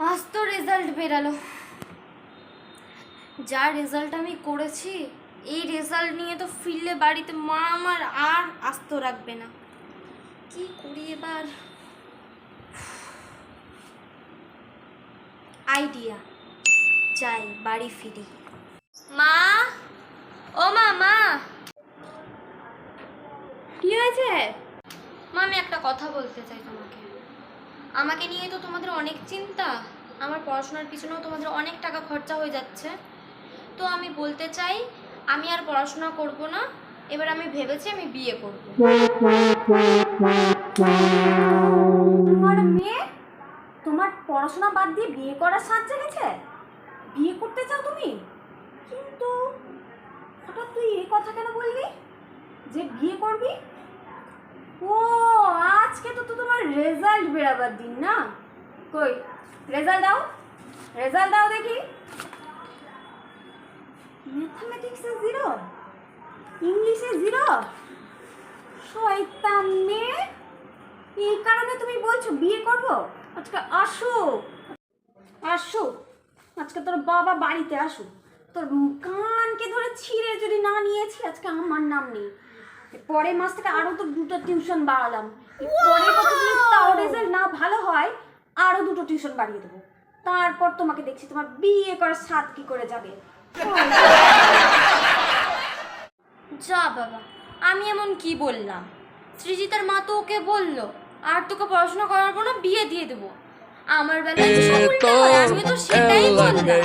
আজ তো রেজাল্ট বেরালো। যা রেজাল্ট আমি করেছি, এই রেজাল্ট নিয়ে তো ফিরলে বাড়িতে মা আমার আর আস্ত রাখবে না। কি করি এবার? আইডিয়া, যাই বাড়ি ফিরি। মা, ও মা, মা কি হয়েছে? মা আমি একটা কথা বলতে চাই তোমাকে। আমাকে নিয়ে তো তোমাদের অনেক চিন্তা, আমার পড়াশোনার পিছনেও তোমাদের অনেক টাকা খরচা হয়ে যাচ্ছে। তো আমি বলতে চাই আমি আর পড়াশোনা করব না, এবার আমি ভেবেছি আমি বিয়ে করব। তোমার মেয়ে তোমার পড়াশোনা বাদ দিয়ে বিয়ে করার সাথ জেগেছে? বিয়ে করতে চাও তুমি? কিন্তু হঠাৎ তুই এই কথা কেন বললি যে বিয়ে করবি? ও, আজকে তো তোমার রেজাল্ট বেরাবার দিন না? কই রেজাল্ট দাও, রেজাল্ট দাও দেখি। ম্যাথমেটিক্সে 0, ইংলিশে 0। শয়তান মেয়ে, এই কারণে তুমি বলছো বিয়ে করব? আজকে আসো, আসো, আজকে তোর বাবা বাড়িতে আসো। তোর কানকে ধরে ছিঁড়ে যদি না নিয়েছি আজকে আমার নাম নেই। পরের মাস থেকে আরো তো 2টো টিউশন বাড়ালাম। পরে কথা যদি তাও রেজাল্ট না ভালো হয় আরো 2টো টিউশন বাড়িয়ে দেবো। তারপর তোমাকে দেখছি তোমার বিয়ে করার সাথ কি করে যাবে। যা বাবা, আমি এমন কি বললাম? সৃজিতার মা তো ওকে বললো আর তোকে পড়াশোনা করাবো না, বিয়ে দিয়ে দেবো। আমার বেলায় তো সব উল্টো হয়, আমি তো সেটাই বললাম।